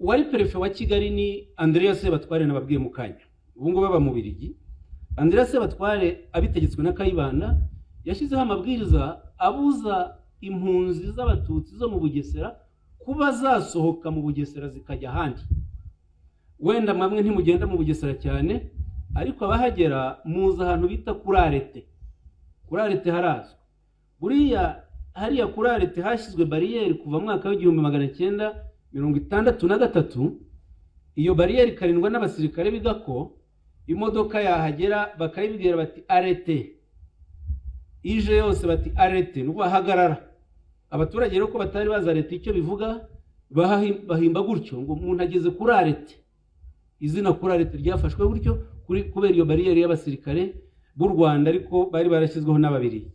wari perefe wa Kigali ni Andrea Sebatware nababwiye mu kanya ubu ngo baba mu Birigi. Andrea Sebatware abitegetswe na Kayibanda yashyizeho amabwiriza abuza impunzi z'abatutsi zo mu Bugesera kuba zasohoka mu Bugesera zikajya ahandi. Wenda mwamwe ntimugenda mu Bugesera cyane, ariko abahagera muza ahantu bita Kurarete. Kurarete harazwe. Buriya hariya Kurarete hashyizwe bariyeri kuva mu mwaka w'1963. Iyo bariyeri karindwa n'abasirikare biga ko imodoka yahagera bakayibwira bati arete, ije yose bati arete, nuko bahagarara. Abaturage rero ko batari baza leta icyo bivuga bahimba gutyo ngo umuntu ageze kuri arete. Izina kuri arete ryafashwe gutyo kubera iyo bariyeri y'abasirikare b'u Rwanda, ariko bari barashyizweho n'Ababirigi.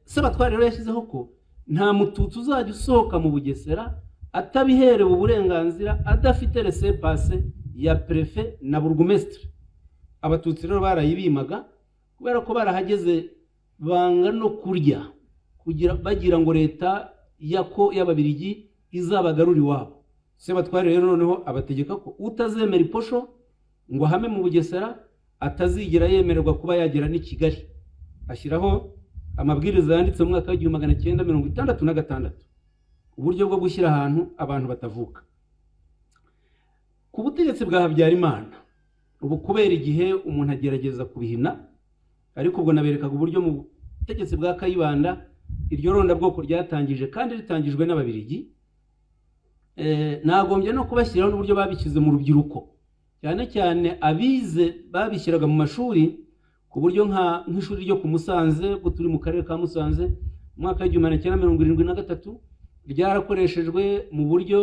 Sebatware rero yashyizeho ko nta mututsi uzajya usohoka mu Bugesera atabiherewe uburenganzira, adafite laissez-passer ya prefe na burugumestre. Abatutsi rero barayibimaga kubera ko barahageze banga no kurya bagira ngo leta y'Ababirigi izabagarura iwabo. Sebatware rero noneho abategeka ko utazemera iposho ngo hame mu Bugesera atazigira yemererwa kuba yagera ni Kigali. Ashyiraho amabwiriza yanditse mu mwaka w'1966 uburyo bwo gushyira ahantu abantu batavuka. Ku butegetsi bwa Habyarimana ubu kubera igihe umuntu agerageza kubihina, ariko ubwo naberekaga uburyo mu butegetsi bwa Kayibanda iryo ronda bwoko ryatangije kandi ritangijwe n'Ababirigi. Nagombye no kubashyiraho n'uburyo babishyize mu rubyiruko, cyane cyane abize babishyiraga mu mashuri, ku buryo nk'ishuri ryo ku Musanze, bwo turi mu karere ka Musanze, mu mwaka w'1973 ryarakoreshejwe mu buryo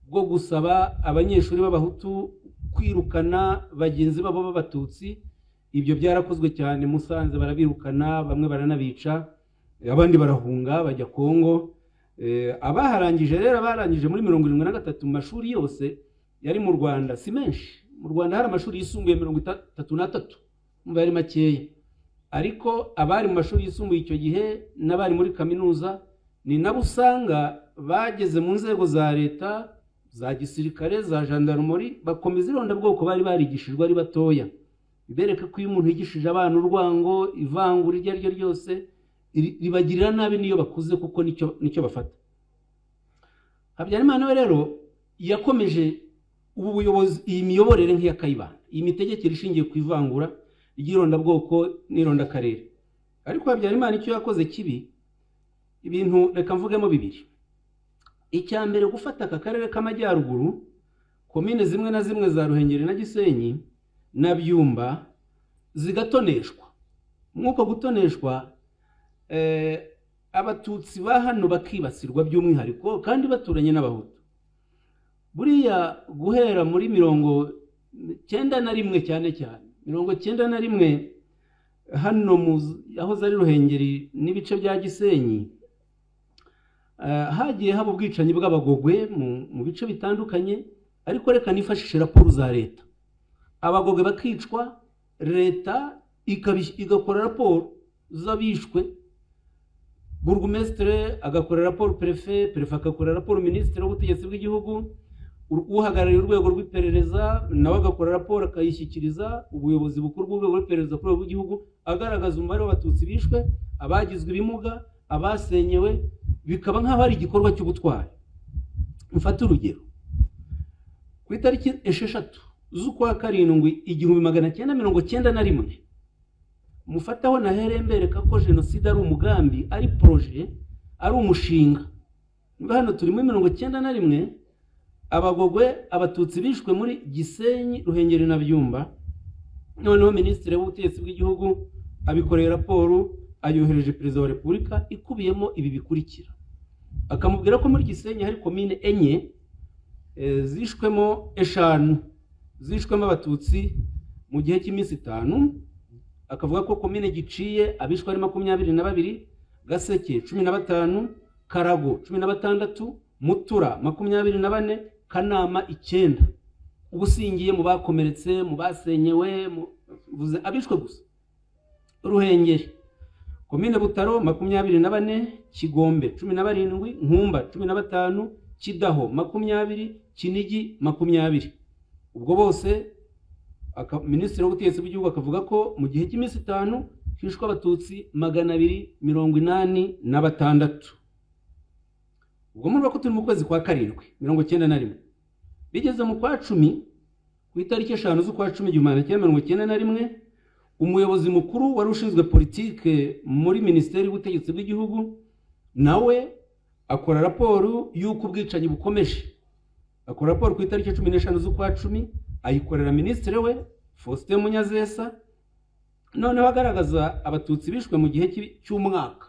bwo gusaba abanyeshuri b'Abahutu kwirukana bagenzi babo b'Abatutsi. Ibyo byarakozwe cyane Musanze, barabirukana, bamwe baranabica, abandi barahunga bajya Kongo. Abaharangije rero barangije muri 1973 mu mashuri yose yari mu Rwanda si menshi. Mu Rwanda hari amashuri yisumbuye 33 mba ari makeya, ariko abari mu mashuri yisumbuye icyo gihe n'abari muri kaminuza ni nabo usanga bageze mu nzego za leta, za gisirikare, za gendarmerie, bakomeza ironda bwoko bari barigishijwe ari batoya. Bibereka ko iyo umuntu yigishije abana urwango, ivangura iryo ari ryo ryose ribagirira nabi niyo bakuze, kuko nicyo bafata. Habyarimana we rero yakomeje ubu buyobozi, iyi miyoborere nk'iya Kayibanda, iyi mitegekere ishingiye ku ivangura ry'ironda bwoko n'ironda karere. Ariko Habyarimana icyo yakoze kibi, ibintu reka mvugemo bibiri. Icya mbere, gufata aka karere k'amajyaruguru, komine zimwe na zimwe za Ruhengeri na Gisenyi na Byumba zigatoneshwa. Nk'uko gutoneshwa Abatutsi ba hano bakibasirwa by'umwihariko kandi baturanye n'Abahutu. Buriya guhera muri 91 cyane cyane 91 hano aho zari Ruhengeri n'ibice bya Gisenyi, hagiye haba ubwicanyi bw'Abagogwe mu bice bitandukanye. Ariko reka nifashishe raporo za leta. Abagogwe bakicwa, leta igakora raporo z'abishwe, burugumestre agakora raporo prefe agakora raporo ministre w'ubutegetsi bw'igihugu, uhagarariye urwego rw'iperereza nawe agakora raporo akayishyikiriza ubuyobozi bukuru bw'urwego rw'iperereza ku rwego rw'igihugu, agaragaza umubare w'Abatutsi bishwe, abagizwe ibimuga, abasenyewe, bikaba nk'aho ari igikorwa cy'ubutwari. Mfata urugero, ku itariki 6 z'ukwa karindwi 1991 mufataho nahere mbereka ko jenoside ari umugambi, ari projet, ari umushinga. Hano turi muri 1991, Abagogwe, Abatutsi bishwe muri Gisenyi, Ruhengeri na Byumba. Noneho Minisitiri w'Ubutegetsi bw'igihugu abikoreye raporo, ayohereje Perezida wa Repubulika ikubiyemo ibi bikurikira. Akamubwira ko muri Gisenyi hari komine enye zishwemo 5 zishwemo Abatutsi mu gihe cy'iminsi 5. Akavuga ko komine Giciye abishwe ari 22, Gaseke 15, Karago 16, Mutura 24, Kanama 9. Ubusingiye mu bakomeretse, mu basenyewe, abishwe gusa. Ruhengeri komine Butaro 24, Kigombe 17, Nkumba 15, Kidaho 20, Kinigi 20. Ubwo bose Minisitiri w'Ubutegetsi bw'igihugu akavuga ko mu gihe cy'iminsi 5 hishwe abatutsi 286. Ubwo muri bako turi mu kwezi kwa 7 91. Bigeze mu kwa 10 ku itariki 5 z'ukwa 10 1991, umuyobozi mukuru wari ushinzwe politike muri Minisiteri y'Ubutegetsi bw'igihugu nawe akora raporo y'uko ubwicanyi bukomeje. Akora raporo ku itariki 15 z'ukwa 10 ayikorera Minisitiri we Faustin Munyazesa, noneho agaragaza abatutsi bishwe mu gihe cy'umwaka